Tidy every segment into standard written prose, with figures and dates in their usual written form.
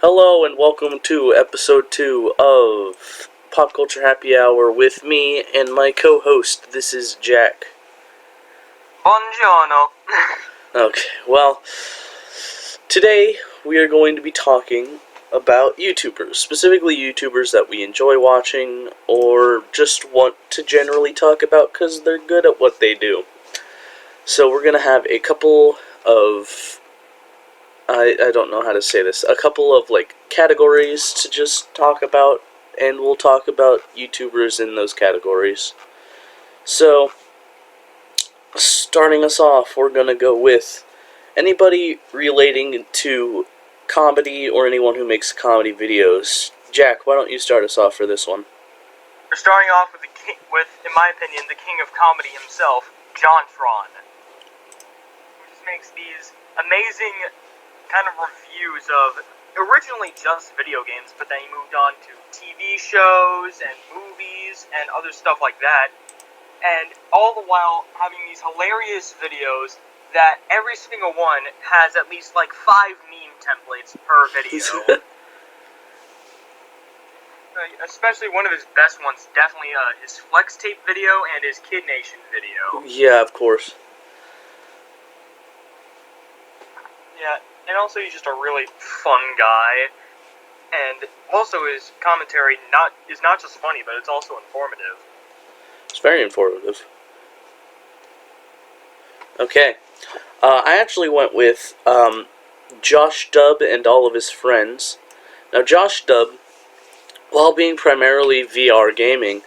Hello and welcome to episode 2 of Pop Culture Happy Hour with me and my co-host. This is Jack. Buongiorno. Okay, well, today we are going to be talking about YouTubers, specifically YouTubers that we enjoy watching or just want to generally talk about because they're good at what they do. So we're going to have a couple of I don't know how to say this. A couple of categories to just talk about, and we'll talk about YouTubers in those categories. So, starting us off, we're gonna go with anybody relating to comedy or anyone who makes comedy videos. Jack, why don't you start us off for this one? We're starting off with in my opinion, the king of comedy himself, John Tron, who just makes these amazing kind of reviews of originally just video games, but then he moved on to TV shows and movies and other stuff like that, and all the while having these hilarious videos that every single one has at least 5 meme templates per video. Especially one of his best ones, definitely his Flex Tape video and his Kid Nation video. Yeah, of course. Yeah, and also he's just a really fun guy, and also his commentary is not just funny, but it's also informative. It's very informative. Okay. I actually went with Josh Dub and all of his friends. Now, Josh Dub, while being primarily VR gaming,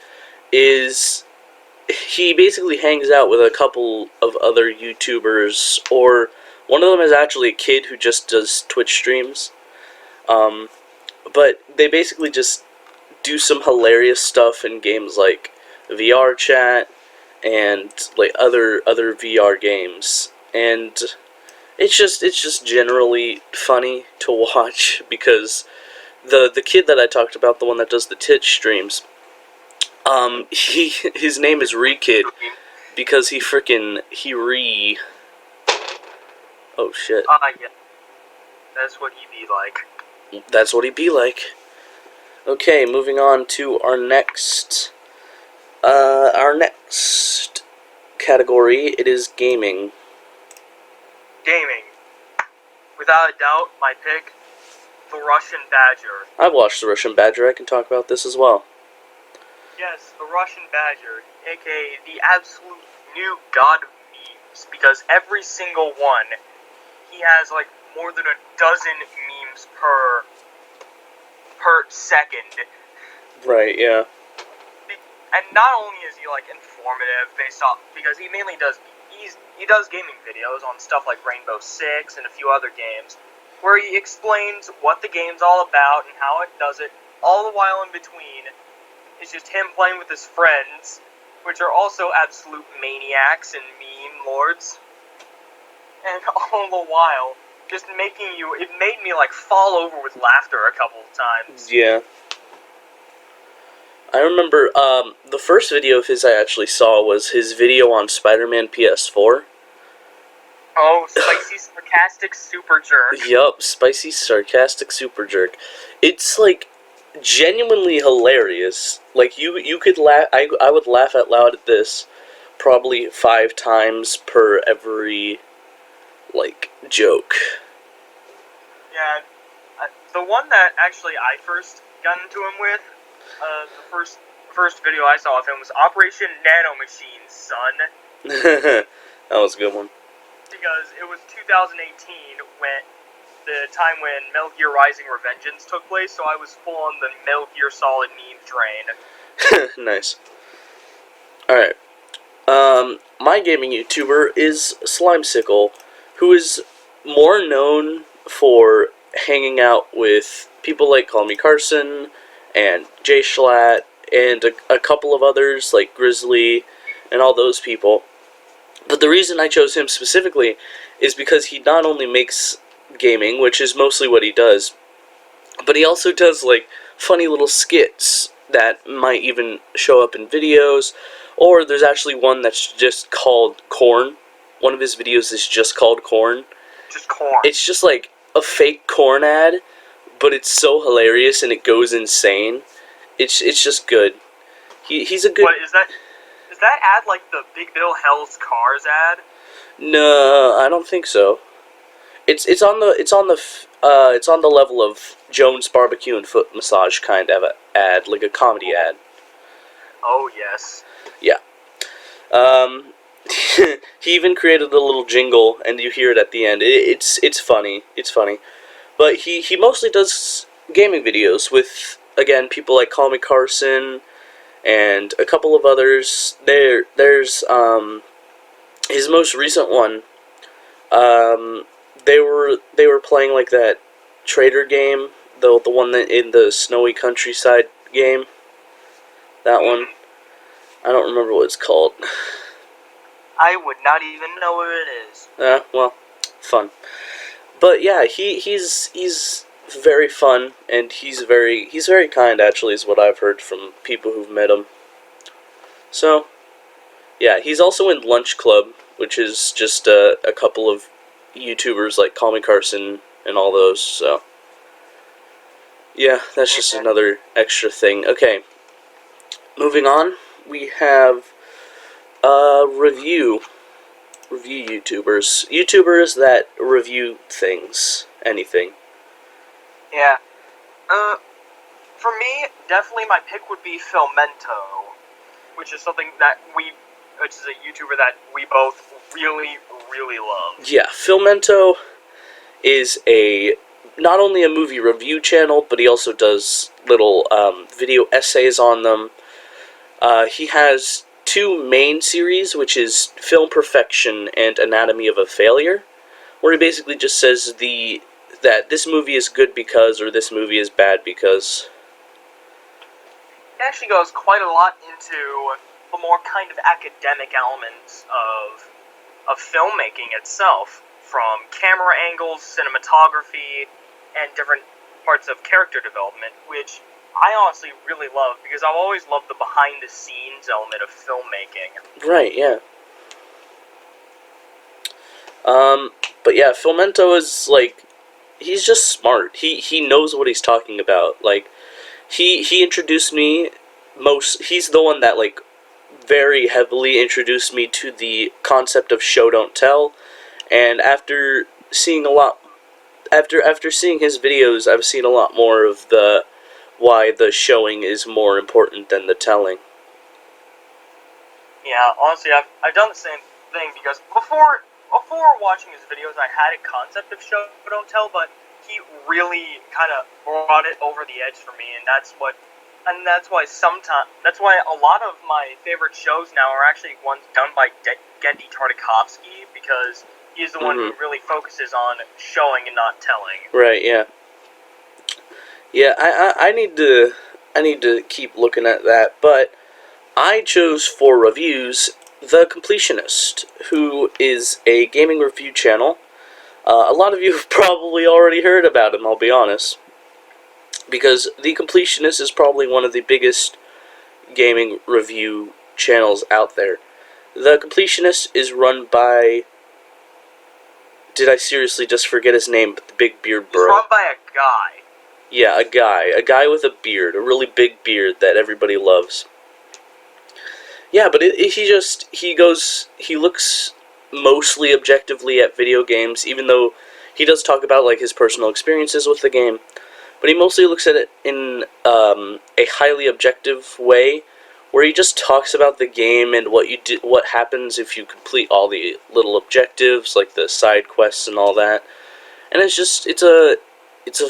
he basically hangs out with a couple of other YouTubers, or one of them is actually a kid who just does Twitch streams. But they basically just do some hilarious stuff in games like VR Chat and other VR games, and it's just generally funny to watch because the kid that I talked about, the one that does the Twitch streams, his name is Rekid because oh shit. Yeah. That's what he be like. That's what he be like. Okay, moving on to our next category. It is gaming. Gaming. Without a doubt, my pick, the Russian Badger. I've watched the Russian Badger. I can talk about this as well. Yes, the Russian Badger, aka the absolute new god of memes, because every single one, he has more than a dozen memes per second. Right, yeah. And not only is he informative because he mainly does he does gaming videos on stuff like Rainbow Six and a few other games, where he explains what the game's all about and how it does it, all the while in between it's just him playing with his friends, which are also absolute maniacs and meme lords. And all the while, just it made me fall over with laughter a couple of times. Yeah. I remember, the first video of his I actually saw was his video on Spider-Man PS4. Oh, spicy, sarcastic super jerk. Yup, spicy, sarcastic super jerk. It's, genuinely hilarious. You could laugh, I would laugh out loud at this probably 5 times per every, joke. Yeah, the one that actually I first got into him with, the first video I saw of him was Operation Nanomachine, son. That was a good one. Because it was 2018 the time when Metal Gear Rising Revengeance took place, so I was full on the Metal Gear Solid meme train. Nice. Alright. My gaming YouTuber is Slimesicle, who is more known for hanging out with people like Call Me Carson and Jay Schlatt and a couple of others like Grizzly and all those people. But the reason I chose him specifically is because he not only makes gaming, which is mostly what he does, but he also does funny little skits that might even show up in videos, or there's actually one that's just called Corn. One of his videos is just called Corn. Just corn. It's just a fake corn ad, but it's so hilarious and it goes insane. It's just good. He's a good. What is that? Is that ad like the Big Bill Hell's Cars ad? No, I don't think so. It's on the level of Jones Barbecue and Foot Massage kind of a ad, like a comedy ad. Oh yes. Yeah. Um, he even created a little jingle, and you hear it at the end. It's funny. It's funny, but he mostly does gaming videos with, again, people like Call Me Carson and a couple of others. There's his most recent one. They were playing like that trader game, the one that in the snowy countryside game. That one. I don't remember what it's called. I would not even know where it is. Well, fun. But yeah, he's very fun, and he's very kind, actually, is what I've heard from people who've met him. So, yeah, he's also in Lunch Club, which is just a couple of YouTubers like Call Me Carson and all those. So, yeah, that's just another extra thing. Okay, moving on, we have review YouTubers that review things, anything. Yeah. For me, definitely my pick would be Filmento, which is which is a YouTuber that we both really, really love. Yeah, Filmento is not only a movie review channel, but he also does little video essays on them. He has two main series, which is Film Perfection and Anatomy of a Failure, where he basically just says that this movie is good because, or this movie is bad because. It actually goes quite a lot into the more kind of academic elements of filmmaking itself, from camera angles, cinematography, and different parts of character development, which I honestly really love, because I've always loved the behind-the-scenes element of filmmaking. Right, yeah. But yeah, Filmento is, like, he's just smart. He knows what he's talking about. Like, he introduced me he's the one that, like, very heavily introduced me to the concept of show don't tell, and after seeing his videos, I've seen a lot more of why the showing is more important than the telling. Yeah, honestly, I've done the same thing, because before watching his videos, I had a concept of show don't tell, but he really kind of brought it over the edge for me, and that's why a lot of my favorite shows now are actually ones done by Gendy Tartakovsky, because he's the one who really focuses on showing and not telling. Right, yeah. Yeah, I need to keep looking at that, but I chose for reviews The Completionist, who is a gaming review channel. A lot of you have probably already heard about him, I'll be honest, because The Completionist is probably one of the biggest gaming review channels out there. The Completionist is run by... Did I seriously just forget his name? But the big beard bro. It's run by a guy. Yeah, a guy with a beard, a really big beard that everybody loves. Yeah, but he looks mostly objectively at video games, even though he does talk about, like, his personal experiences with the game, but he mostly looks at it in a highly objective way, where he just talks about the game and what happens if you complete all the little objectives, like the side quests and all that. And it's a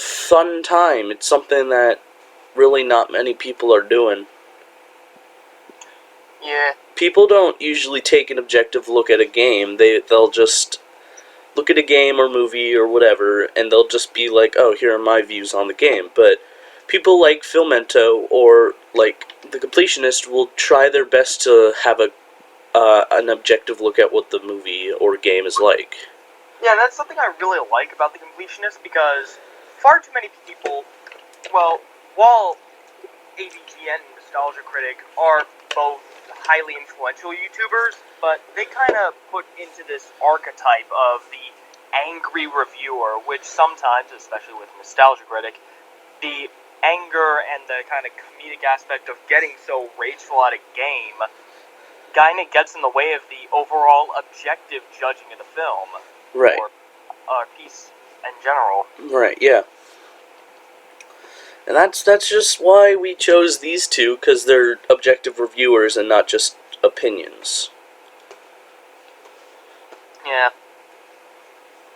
fun time. It's something that really not many people are doing. Yeah. People don't usually take an objective look at a game. They'll just look at a game or movie or whatever, and they'll just be like, oh, here are my views on the game. But people like Filmento or like The Completionist will try their best to have an objective look at what the movie or game is like. Yeah, that's something I really like about The Completionist, because far too many people, well, while AVGN and Nostalgia Critic are both highly influential YouTubers, but they kind of put into this archetype of the angry reviewer, which sometimes, especially with Nostalgia Critic, the anger and the kind of comedic aspect of getting so rageful at a game kind of gets in the way of the overall objective judging of the film. Right. Or piece in general. Right, yeah. And that's just why we chose these two, because they're objective reviewers and not just opinions. Yeah.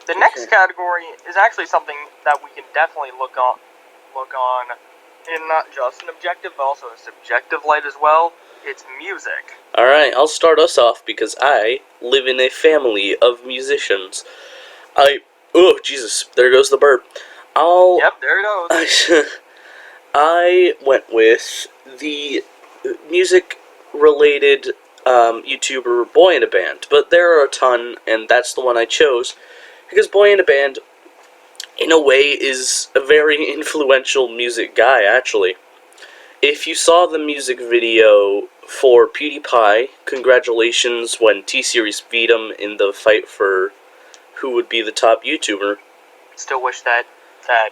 The next category is actually something that we can definitely look on in not just an objective, but also a subjective light as well. It's music. Alright, I'll start us off because I live in a family of musicians. Oh, Jesus, there goes the burp. Yep, there it goes. I went with the music-related YouTuber Boy in a Band, but there are a ton, and that's the one I chose, because Boy in a Band, in a way, is a very influential music guy, actually. If you saw the music video for PewDiePie, congratulations when T-Series beat him in the fight for who would be the top YouTuber. Still wish that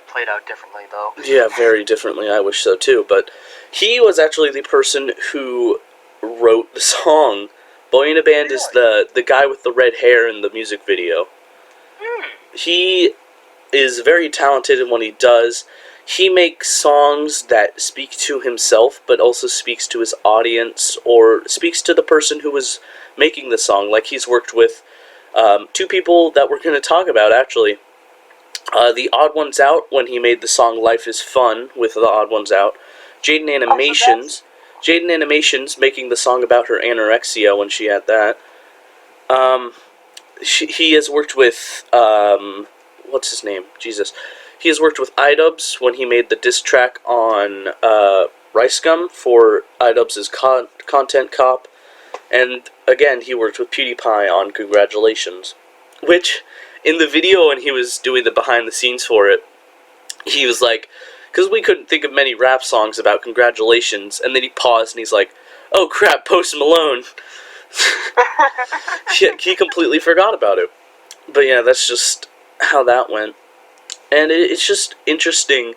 played out differently, though. Yeah, very differently. I wish so too. But he was actually the person who wrote the song. Boy in a Band is the guy with the red hair in the music video. He is very talented in what he does. He makes songs that speak to himself, but also speaks to his audience, or speaks to the person who was making the song. Like, he's worked with two people that we're going to talk about, actually. The Odd Ones Out, when he made the song Life is Fun with the Odd Ones Out. Jaden Animations. Jaden Animations making the song about her anorexia when she had that. He has worked with, what's his name? Jesus. He has worked with iDubbbz when he made the diss track on Rice Gum for iDubbbz's Content Cop. And again, he worked with PewDiePie on Congratulations. Which, in the video when he was doing the behind the scenes for it, he was like, because we couldn't think of many rap songs about congratulations, and then he paused and he's like, oh crap, Post Malone. He completely forgot about it. But yeah, that's just how that went. And it's just interesting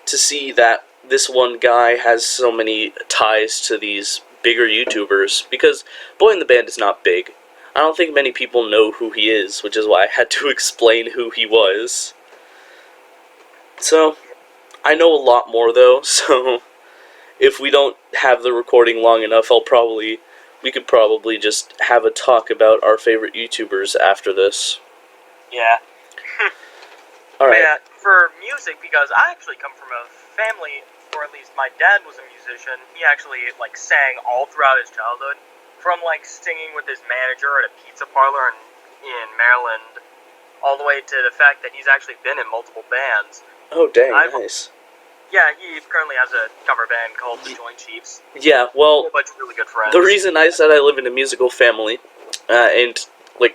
to see that this one guy has so many ties to these bigger YouTubers, because Boy in the Band is not big. I don't think many people know who he is, which is why I had to explain who he was. So, I know a lot more though, so if we don't have the recording long enough, we could probably just have a talk about our favorite YouTubers after this. Yeah. Alright. Yeah, for music, because I actually come from a family, or at least my dad was a musician. He actually, sang all throughout his childhood. From, singing with his manager at a pizza parlor in Maryland, all the way to the fact that he's actually been in multiple bands. Oh, dang, nice. Yeah, he currently has a cover band called the Joint Chiefs. Yeah, well, a bunch of really good friends. The reason I said I live in a musical family, and,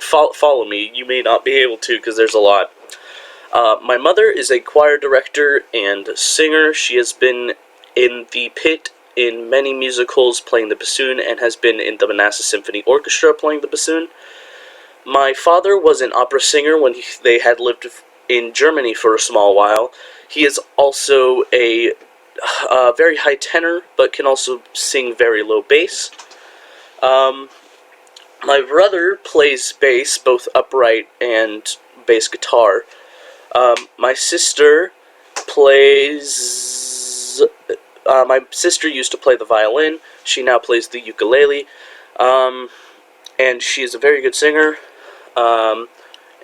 follow me, you may not be able to, because there's a lot. My mother is a choir director and singer. She has been in the pit in many musicals playing the bassoon, and has been in the Manassas Symphony Orchestra playing the bassoon. My father was an opera singer when they had lived in Germany for a small while. He is also a very high tenor, but can also sing very low bass. My brother plays bass, both upright and bass guitar. My sister plays... my sister used to play the violin. She now plays the ukulele. And she is a very good singer.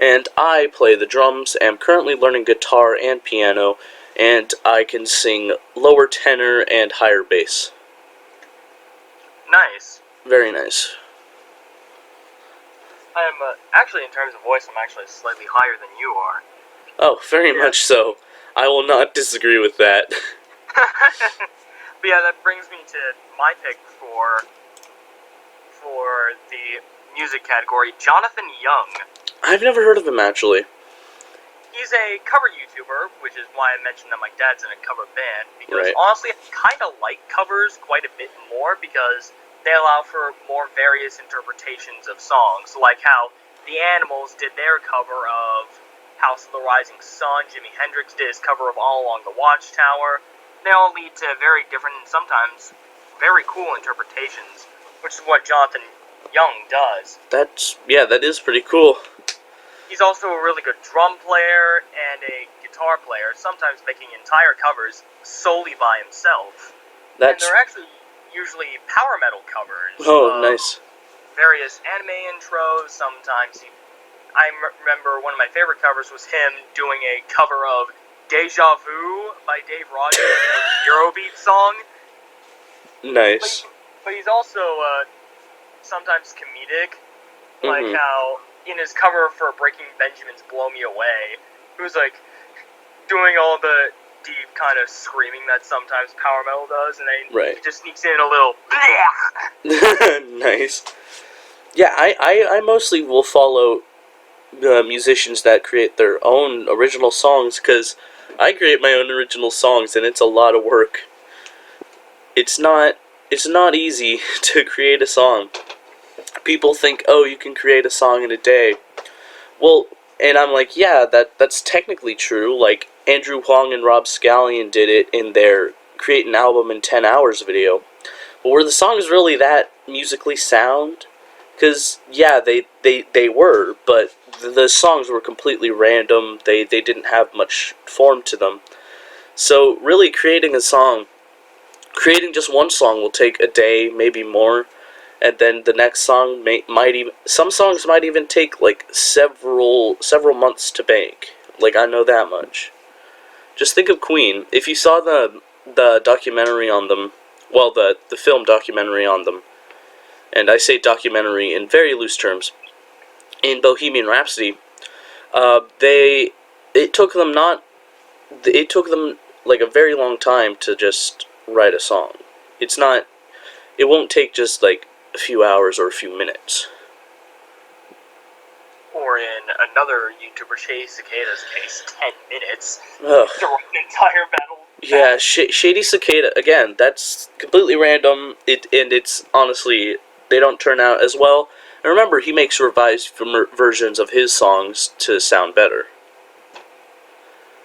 And I play the drums. I'm currently learning guitar and piano. And I can sing lower tenor and higher bass. Nice. Very nice. I'm, actually, in terms of voice, I'm actually slightly higher than you are. Oh, very much so. I will not disagree with that. But yeah, that brings me to my pick for the music category, Jonathan Young. I've never heard of him, actually. He's a cover YouTuber, which is why I mentioned that my dad's in a cover band, because Right. honestly, I kind of like covers quite a bit more, because they allow for more various interpretations of songs, like how the Animals did their cover of House of the Rising Sun. Jimi Hendrix did his cover of All Along the Watchtower. They all lead to very different and sometimes very cool interpretations, which is what Jonathan Young does. That is pretty cool. He's also a really good drum player and a guitar player, sometimes making entire covers solely by himself. And they're actually usually power metal covers. Oh, nice. Various anime intros. Sometimes I remember one of my favorite covers was him doing a cover of Deja Vu by Dave Rogers, a Eurobeat song. Nice. But he's also sometimes comedic, like how in his cover for Breaking Benjamin's Blow Me Away, he was like doing all the deep kind of screaming that sometimes power metal does, and then he just sneaks in a little Nice. Yeah, I mostly will follow musicians that create their own original songs, because I create my own original songs, and it's a lot of work. It's not easy to create a song. People think, oh, you can create a song in a day. Well, and I'm like, yeah, that's technically true. Like, Andrew Huang and Rob Scallion did it in their Create an Album in 10 Hours video. But were the songs really that musically sound? Because, yeah, they were, but the songs were completely random. They didn't have much form to them. So, really, creating just one song will take a day, maybe more. And then the next song some songs might even take like several months to make. Like, I know that much. Just think of Queen. If you saw the documentary on them, well, the film documentary on them, and I say documentary in very loose terms, in Bohemian Rhapsody, it took them like a very long time to just write a song. It won't take just like a few hours or a few minutes. Or in another YouTuber, Shady Cicada's case, 10 minutes Ugh. to write an entire battle. Yeah, Shady Cicada, again, that's completely random, and it's honestly, they don't turn out as well. And remember, he makes revised versions of his songs to sound better.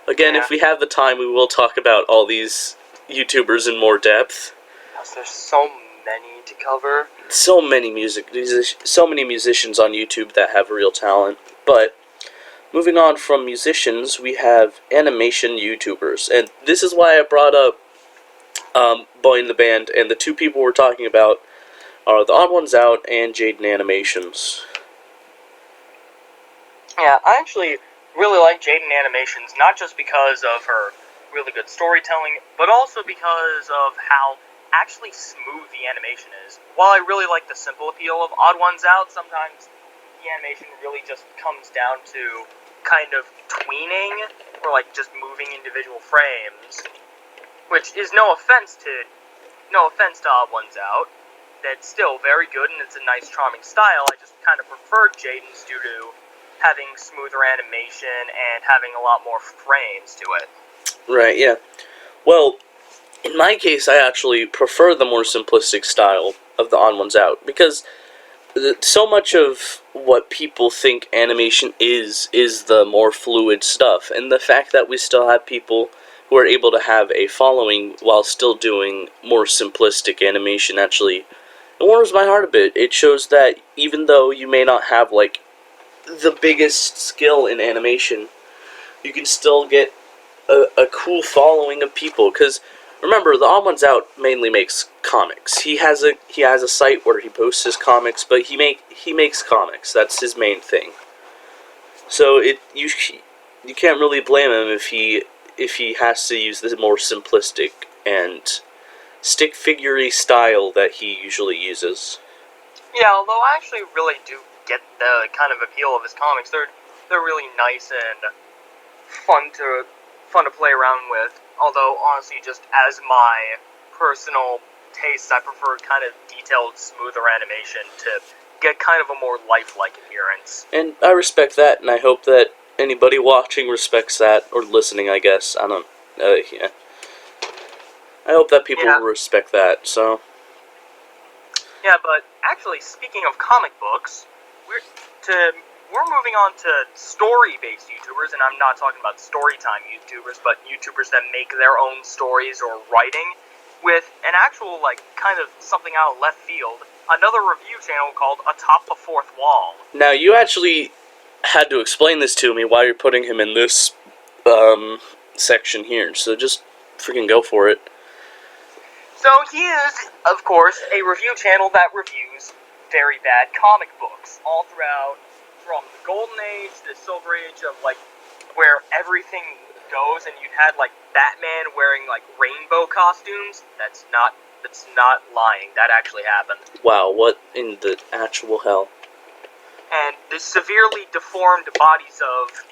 Again, if we have the time, we will talk about all these YouTubers in more depth. Because there's so many to cover. So many musicians on YouTube that have real talent. But moving on from musicians, we have animation YouTubers, and this is why I brought up Boy in the Band. And the two people we're talking about are the Odd Ones Out and Jaden Animations. Yeah, I actually really like Jaden Animations, not just because of her really good storytelling, but also because of how actually smooth the animation is. While I really like the simple appeal of Odd Ones Out, sometimes the animation really just comes down to kind of tweening, or like just moving individual frames, which is no offense to Odd Ones Out. That's still very good, and it's a nice, charming style. I just kind of prefer Jaden's due to having smoother animation and having a lot more frames to it. Right, yeah. Well, in my case, I actually prefer the more simplistic style of the Odd Ones Out, because so much of what people think animation is the more fluid stuff, and the fact that we still have people who are able to have a following while still doing more simplistic animation actually, it warms my heart a bit. It shows that even though you may not have, like, the biggest skill in animation, you can still get a cool following of people, because remember, the Odd Ones Out mainly makes comics. He has a site where he posts his comics, but he makes comics. That's his main thing. So you can't really blame him if he has to use the more simplistic and stick figure-y style that he usually uses. Yeah, although I actually really do get the kind of appeal of his comics. They're really nice and fun to play around with. Although, honestly, just as my personal taste, I prefer kind of detailed, smoother animation to get kind of a more lifelike appearance. And I respect that, and I hope that anybody watching respects that, or listening, I guess. I don't, yeah. I hope that people respect that, so. Yeah, but actually, speaking of comic books, to we're moving on to story-based YouTubers, and I'm not talking about storytime YouTubers, but YouTubers that make their own stories or writing with an actual, like, kind of something out of left field. Another review channel called Atop the Fourth Wall. Now, you actually had to explain this to me why you're putting him in this section here, so just freaking go for it. So he is, of course, a review channel that reviews very bad comic books all throughout, from the Golden Age to the Silver Age of, like, where everything goes, and you had, like, Batman wearing, like, rainbow costumes. That's not lying. That actually happened. Wow, what in the actual hell? And the severely deformed bodies of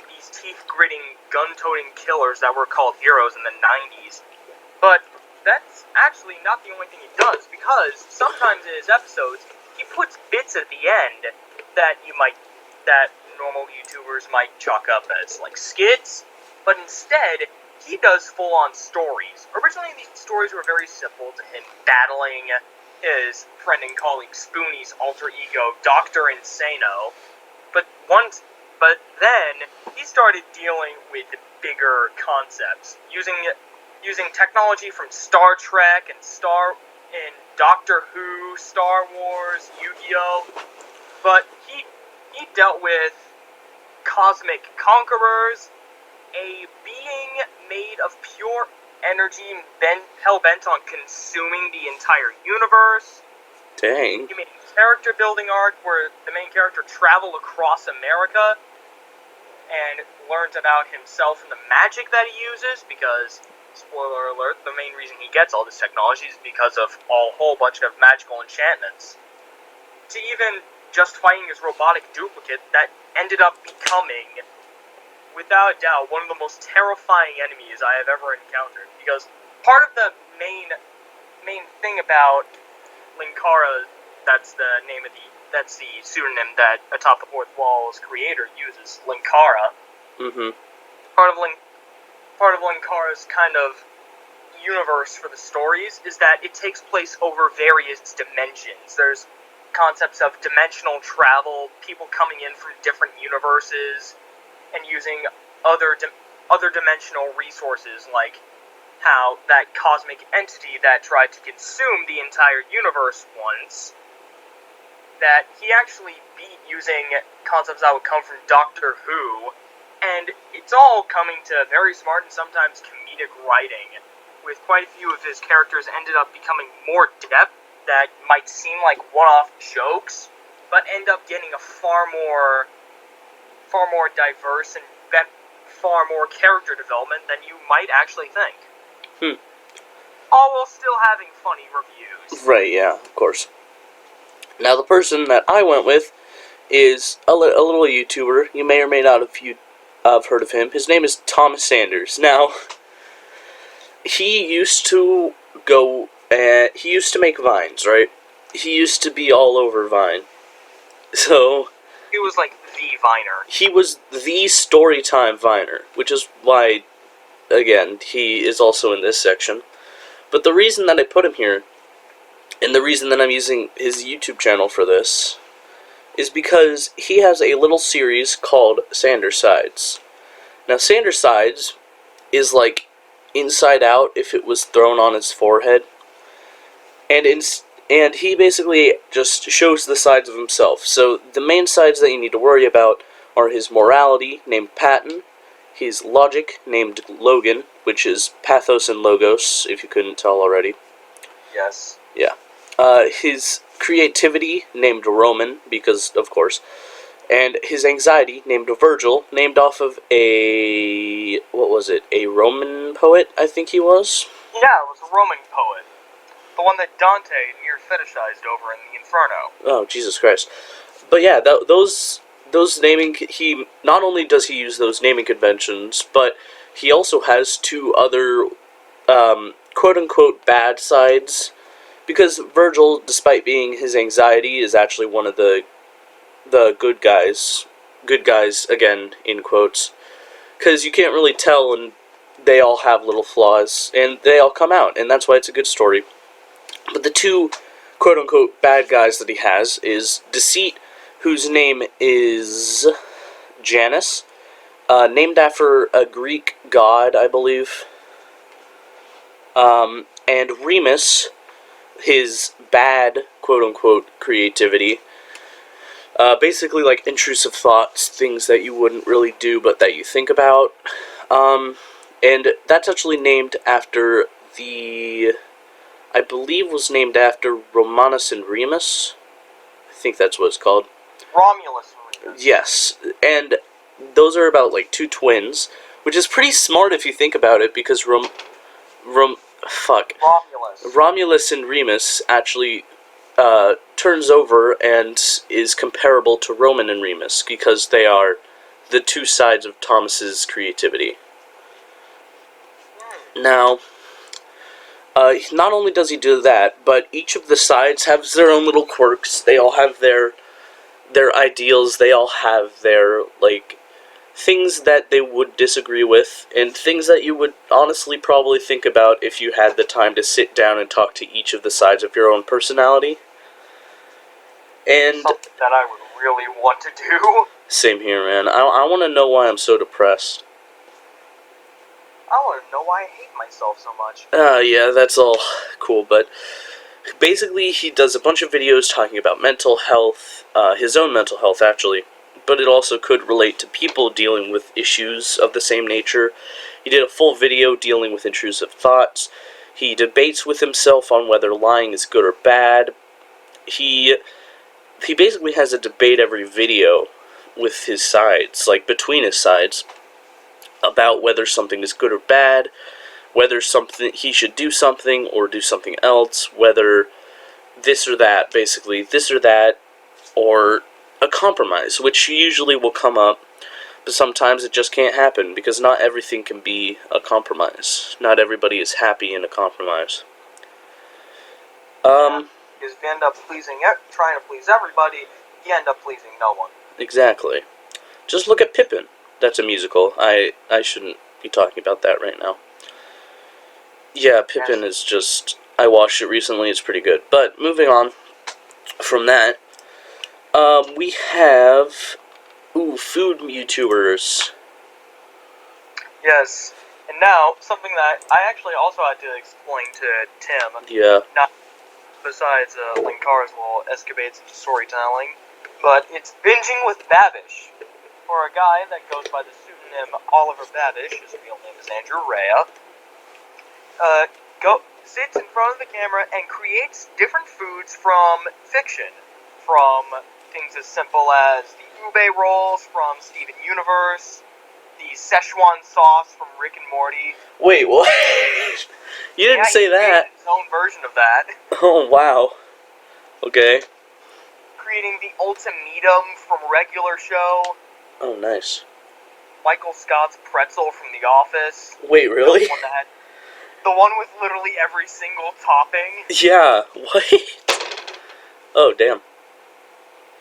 these teeth-gritting, gun-toting killers that were called heroes in the 90s. But that's actually not the only thing he does, because sometimes in his episodes, he puts bits at the end that normal YouTubers might chalk up as, like, skits, but instead, he does full-on stories. Originally, these stories were very simple, to him battling his friend and colleague Spoonie's alter ego, Dr. Insano, but then, he started dealing with bigger concepts, using technology from Star Trek and Doctor Who, Star Wars, Yu-Gi-Oh! But he dealt with cosmic conquerors, a being made of pure energy hell-bent on consuming the entire universe. Dang. He made a character-building arc where the main character traveled across America and learns about himself and the magic that he uses, because, spoiler alert, the main reason he gets all this technology is because of a whole bunch of magical enchantments. To even just fighting his robotic duplicate that ended up becoming, without a doubt, one of the most terrifying enemies I have ever encountered. Because part of the main thing about Linkara, that's the pseudonym that Atop the Fourth Wall's creator uses, Linkara. Mm-hmm. Part of Linkara's kind of universe for the stories is that it takes place over various dimensions. There's concepts of dimensional travel, people coming in from different universes, and using other dimensional resources, like how that cosmic entity that tried to consume the entire universe once, that he actually beat using concepts that would come from Doctor Who, and it's all coming to very smart and sometimes comedic writing, with quite a few of his characters ended up becoming more depth that might seem like one-off jokes, but end up getting a far more diverse and far more character development than you might actually think. All while still having funny reviews. Right, yeah, of course. Now, the person that I went with is a little YouTuber. You may or may not have heard of him. His name is Thomas Sanders. Now, he used to make Vines, right? He used to be all over Vine. So He was like the Viner. he was the Storytime Viner, which is why, again, he is also in this section. But the reason that I put him here, and the reason that I'm using his YouTube channel for this, is because he has a little series called Sanders Sides. Now, Sanders Sides is like Inside Out if it was thrown on his forehead. And he basically just shows the sides of himself. So the main sides that you need to worry about are his morality, named Patton, his logic, named Logan, which is Pathos and Logos, if you couldn't tell already. Yes. Yeah. His creativity, named Roman, because, of course. And his anxiety, named Virgil, named off of a Roman poet, I think he was? Yeah, it was a Roman poet. The one that Dante near fetishized over in the Inferno. Oh, Jesus Christ. But yeah, those naming, he not only does he use those naming conventions, but he also has two other quote-unquote bad sides, because Virgil, despite being his anxiety, is actually one of the good guys, again, in quotes, because you can't really tell, and they all have little flaws, and they all come out, and that's why it's a good story. But the two quote-unquote bad guys that he has is Deceit, whose name is Janus, named after a Greek god, I believe. And Remus, his bad, quote-unquote, creativity. Basically, like, intrusive thoughts, things that you wouldn't really do, but that you think about. And that's actually named after I believe was named after Romanus and Remus. I think that's what it's called. Romulus and Remus. Yes, and those are about, like, two twins, which is pretty smart if you think about it, because Romulus and Remus actually turns over and is comparable to Roman and Remus, because they are the two sides of Thomas's creativity. Now, not only does he do that, but each of the sides has their own little quirks. They all have their ideals. They all have their, like, things that they would disagree with, and things that you would honestly probably think about if you had the time to sit down and talk to each of the sides of your own personality. And something that I would really want to do. Same here, man. I want to know why I'm so depressed. I want to know why I hate myself so much. Yeah, that's all cool, but basically he does a bunch of videos talking about mental health, his own mental health, actually, but it also could relate to people dealing with issues of the same nature. He did a full video dealing with intrusive thoughts. He debates with himself on whether lying is good or bad. He basically has a debate every video with his sides, like between his sides, about whether something is good or bad, whether he should do something or do something else, whether this or that, basically, this or that, or a compromise, which usually will come up, but sometimes it just can't happen, because not everything can be a compromise. Not everybody is happy in a compromise. Because if you end up trying to please everybody, you end up pleasing no one. Exactly. Just look at Pippin. That's a musical. I shouldn't be talking about that right now. Yeah, Pippin is just... I watched it recently, it's pretty good. But, moving on from that, we have... food YouTubers. Yes. And now, something that I actually also had to explain to Tim. Yeah. Not besides Linkar's little escapades into storytelling, but it's binging with Babish. For a guy that goes by the pseudonym Oliver Babish, his real name is Andrew Rea, sits in front of the camera and creates different foods from fiction. From things as simple as the ube rolls from Steven Universe, the Szechuan sauce from Rick and Morty. Wait, what? You didn't say that. His own version of that. Oh, wow. Okay. Creating the ultimatum from Regular Show. Oh, nice. Michael Scott's pretzel from The Office. Wait, really? The one with literally every single topping. Yeah, what? Oh, damn.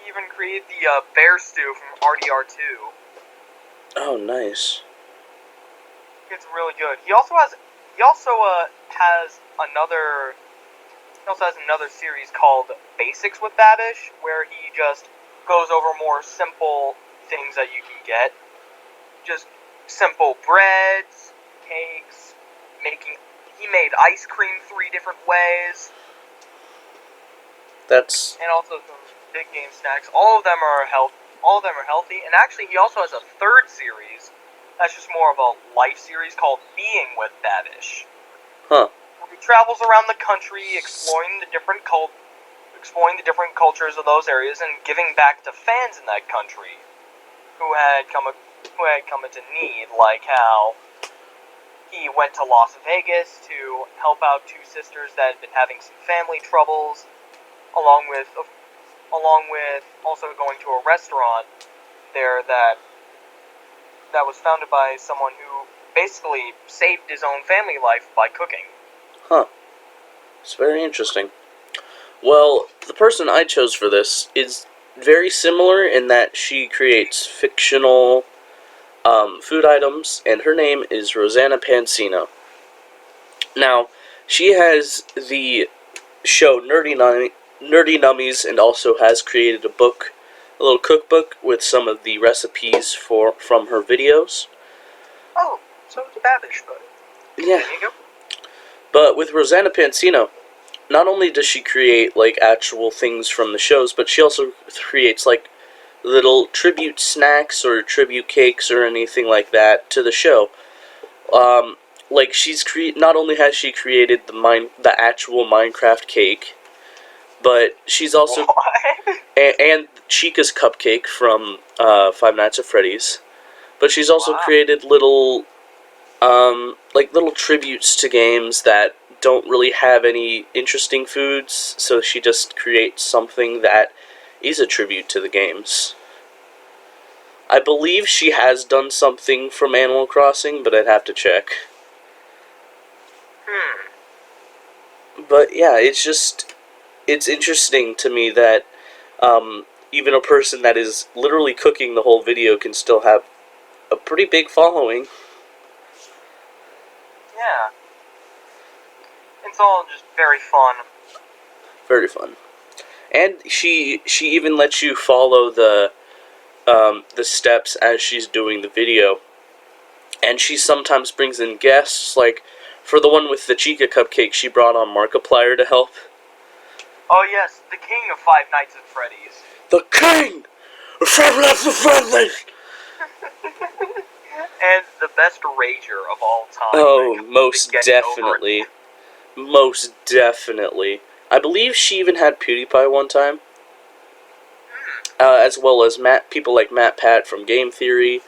He even created the bear stew from RDR2. Oh, nice. It's really good. He also has another series called Basics with Babish, where he just goes over more simple things that you can get. Just simple breads, cakes, he made ice cream 3 different ways. And also some big game snacks. All of them are healthy, and actually he also has a third series that's just more of a life series called Being with Babish. Huh. Where he travels around the country exploring the different cultures of those areas and giving back to fans in that country who had come into need, like how he went to Las Vegas to help out 2 sisters that had been having some family troubles, along with also going to a restaurant there that was founded by someone who basically saved his own family life by cooking. Huh. It's very interesting. Well, the person I chose for this is very similar in that she creates fictional food items, and her name is Rosanna Pansino. Now, she has the show Nerdy Nummies, and also has created a book a little cookbook with some of the recipes from her videos. Oh, so it's Babish, but Yeah. continue. But with Rosanna Pansino, not only does she create like actual things from the shows, but she also creates like little tribute snacks or tribute cakes or anything like that to the show. Like not only has she created the actual Minecraft cake, but she's also What? and Chica's cupcake from Five Nights at Freddy's. But she's also Wow. created little like little tributes to games that don't really have any interesting foods, so she just creates something that is a tribute to the games. I believe she has done something from Animal Crossing, but I'd have to check. But yeah, it's interesting to me that even a person that is literally cooking the whole video can still have a pretty big following. Yeah. It's all just very fun. Very fun. And she even lets you follow the steps as she's doing the video. And she sometimes brings in guests, like for the one with the Chica cupcake, she brought on Markiplier to help. Oh yes, the king of Five Nights at Freddy's. The king of Five Nights at Freddy's! And the best rager of all time. Oh, most definitely. Most definitely. I believe she even had PewDiePie one time. As well as people like Matt Pat from Game Theory.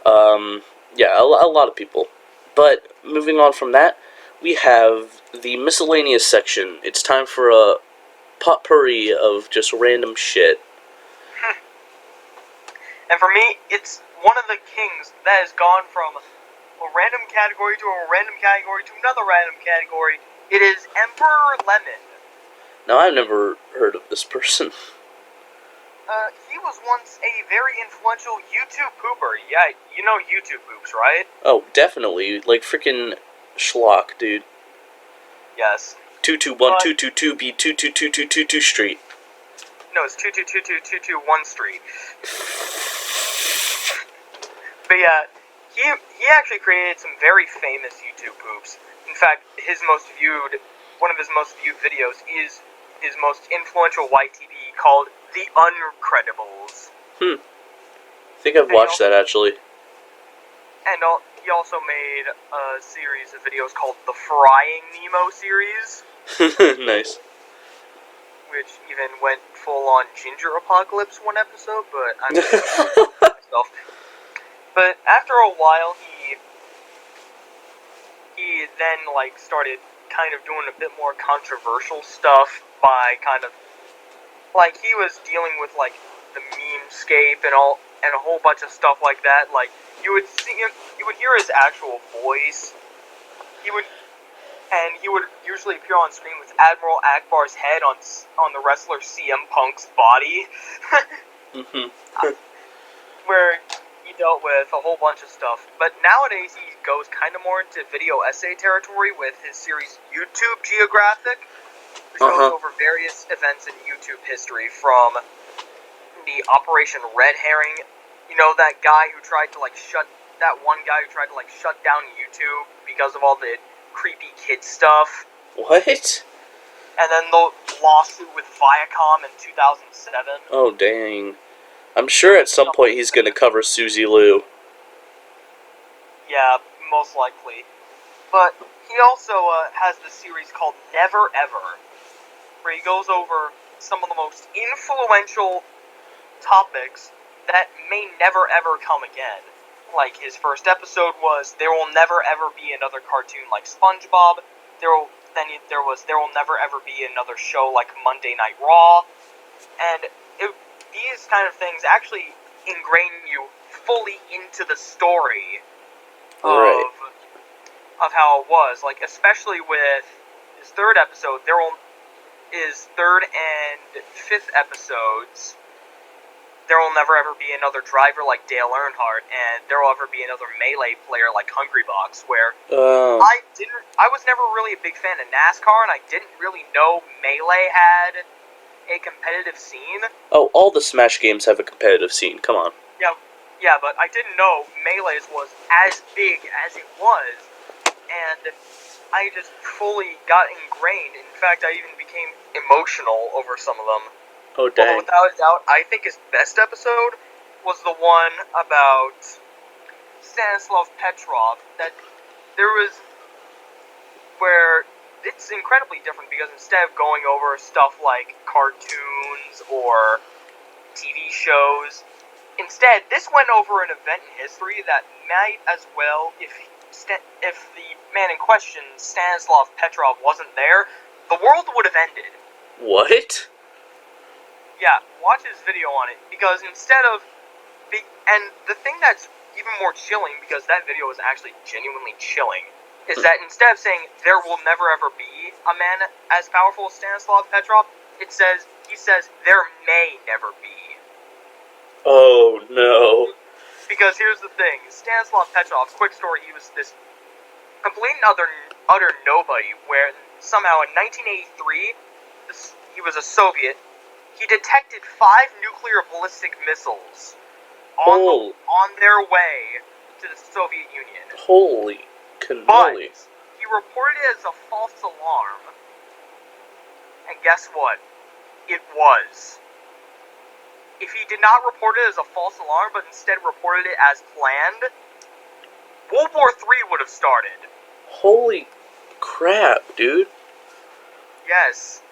Yeah, a lot of people. But moving on from that, we have the miscellaneous section. It's time for a potpourri of just random shit. And for me, it's one of the kings that has gone from a random category to a random category to another random category. It is Emperor Lemon. Now, I've never heard of this person. He was once a very influential YouTube pooper. Yeah, you know YouTube poops, right? Oh, definitely. Like freaking schlock, dude. Yes. 221222B 22222 Street. No, it's 2222221 Street. But yeah, he actually created some very famous YouTube poops. In fact, one of his most viewed videos is his most influential YTV called The Uncredibles. I think I've watched that actually. And he also made a series of videos called the Frying Nemo series, Nice. which even went full on Ginger Apocalypse one episode, but I'm myself. But after a while, he then like started kind of doing a bit more controversial stuff by kind of like he was dealing with like the memescape and a whole bunch of stuff like that. Like you would hear his actual voice. He would usually appear on screen with Admiral Akbar's head on the wrestler CM Punk's body, where he dealt with a whole bunch of stuff. But nowadays he goes kind of more into video essay territory with his series YouTube Geographic, which goes over various events in YouTube history, from the Operation Red Herring. You know that one guy who tried to shut down YouTube because of all the creepy kid stuff. What? And then the lawsuit with Viacom in 2007. Oh, dang. I'm sure at some point he's going to cover Suzy Liu. Yeah, most likely. But he also has this series called Never Ever, where he goes over some of the most influential topics that may never ever come again. Like his first episode was "There will never ever be another cartoon like SpongeBob." There will never ever be another show like Monday Night Raw, and these kind of things actually ingrain you fully into the story of how it was. Like especially with his third episode, his third and fifth episodes. There will never ever be another driver like Dale Earnhardt, and there will ever be another Melee player like Hungrybox, where I was never really a big fan of NASCAR, and I didn't really know Melee had a competitive scene. Oh, all the Smash games have a competitive scene. Come on. Yeah, but I didn't know Melee's was as big as it was, and I just fully got ingrained. In fact, I even became emotional over some of them. Oh, Although, dang. without a doubt, I think his best episode was the one about Stanislav Petrov. That there was where it's incredibly different because instead of going over stuff like cartoons or TV shows, instead this went over an event in history that might as well, if the man in question, Stanislav Petrov, wasn't there, the world would have ended. What? Yeah, watch his video on it, because instead of... And the thing that's even more chilling, because that video was actually genuinely chilling, is that instead of saying, there will never ever be a man as powerful as Stanislav Petrov, he says, there may never be. Oh, no. Because here's the thing, Stanislav Petrov, quick story, he was this complete and utter nobody, where somehow in 1983, he was a Soviet, he detected 5 nuclear ballistic missiles on their way to the Soviet Union. Holy cannoli. But he reported it as a false alarm. And guess what? It was. If he did not report it as a false alarm, but instead reported it as planned, World War III would have started. Holy crap, dude. Yes.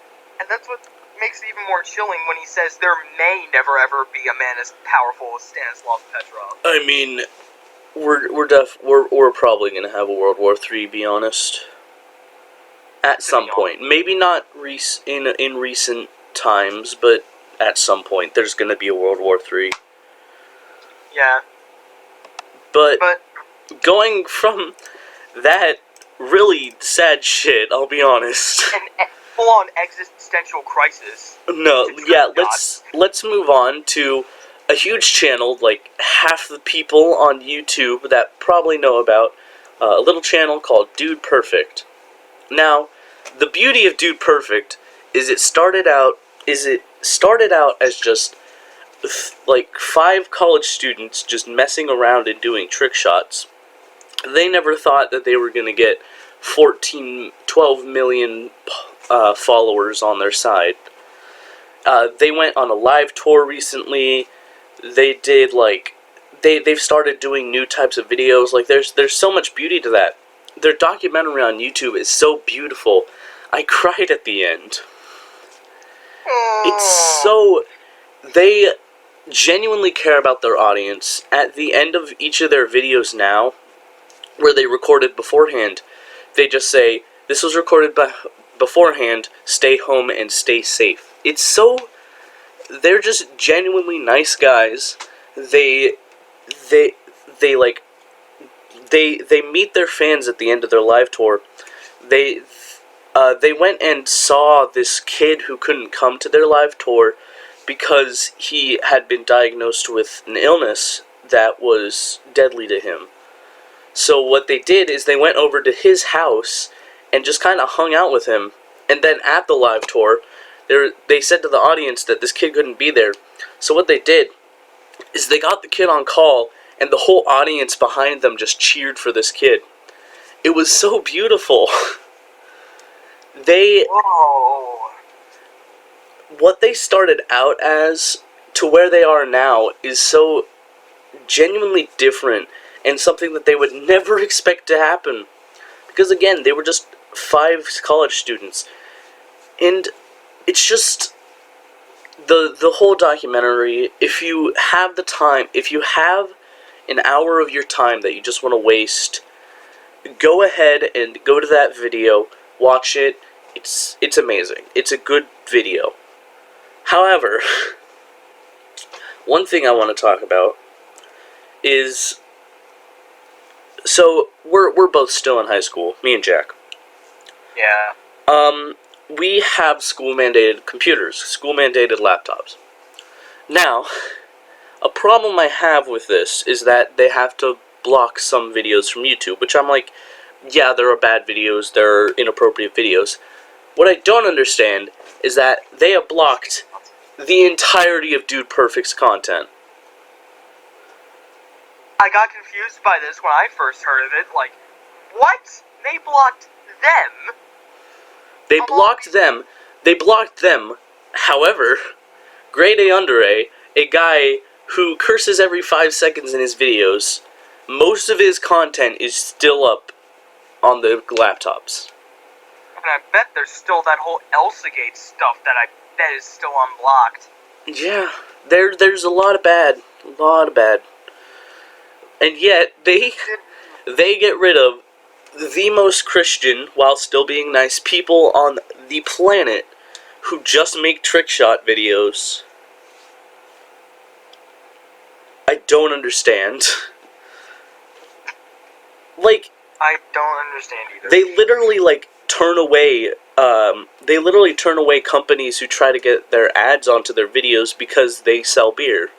And that's what makes it even more chilling when he says there may never ever be a man as powerful as Stanislav Petrov. I mean, we're probably gonna have a World War III, be honest. At some point. Maybe not in recent times, but at some point there's gonna be a World War III. Yeah. But going from that really sad shit, I'll be honest. An full-on existential crisis. No, yeah, let's move on to a huge channel, like half the people on YouTube that probably know about, a little channel called Dude Perfect. Now, the beauty of Dude Perfect is it started out as just like 5 college students just messing around and doing trick shots. They never thought that they were going to get 12 million followers on their side. They went on a live tour recently. They did they've started doing new types of videos. Like there's so much beauty to that. Their documentary on YouTube is so beautiful. I cried at the end. It's so... They genuinely care about their audience. At the end of each of their videos now, where they recorded beforehand, they just say, this was recorded beforehand, stay home and stay safe. It's so... They're just genuinely nice guys. They meet their fans at the end of their live tour. They went and saw this kid who couldn't come to their live tour because he had been diagnosed with an illness that was deadly to him. So what they did is they went over to his house and just kind of hung out with him. And then at the live tour, they said to the audience that this kid couldn't be there. So what they did is they got the kid on call, and the whole audience behind them just cheered for this kid. It was so beautiful. What they started out as to where they are now is so genuinely different, and something that they would never expect to happen. Because again, they were just 5 college students. And it's just... The whole documentary, if you have the time, if you have an hour of your time that you just want to waste, go ahead and go to that video, watch it. It's amazing. It's a good video. However, one thing I want to talk about is... So, we're both still in high school, me and Jack. Yeah. We have school-mandated computers, school-mandated laptops. Now, a problem I have with this is that they have to block some videos from YouTube, which I'm like, yeah, there are bad videos, there are inappropriate videos. What I don't understand is that they have blocked the entirety of Dude Perfect's content. I got confused by this when I first heard of it. Like, what? They blocked them? They blocked them. They blocked them. However, Grade A Under A guy who curses every 5 seconds in his videos, most of his content is still up on the laptops. And I bet there's still that whole Elsagate stuff that I bet is still unblocked. Yeah, there's a lot of bad. And yet, they get rid of the most Christian, while still being nice, people on the planet who just make trick shot videos. I don't understand. Like, I don't understand either. they literally, like, turn away companies who try to get their ads onto their videos because they sell beer.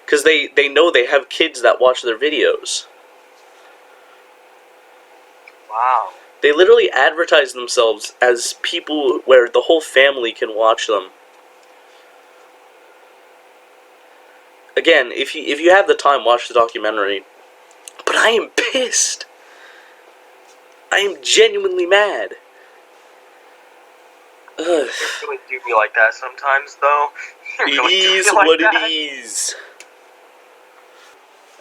Because they know they have kids that watch their videos. Wow. They literally advertise themselves as people where the whole family can watch them. Again, if you have the time, watch the documentary. But I am pissed. I am genuinely mad. Ugh. You really do be like that sometimes, though. It is what it is.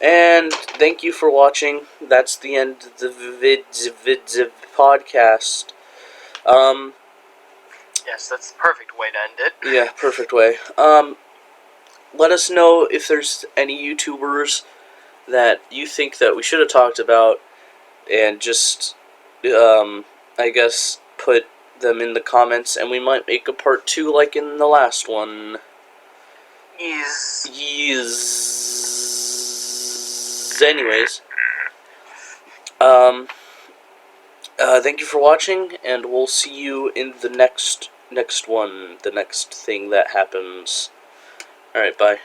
And thank you for watching. That's the end of the vids podcast. Yes, that's the perfect way to end it. Yeah, perfect way. Let us know if there's any YouTubers that you think that we should have talked about, and just, I guess, put them in the comments, and we might make a part 2 like in the last one. Yes. Anyways, thank you for watching, and we'll see you in the next one, the next thing that happens. Alright, bye.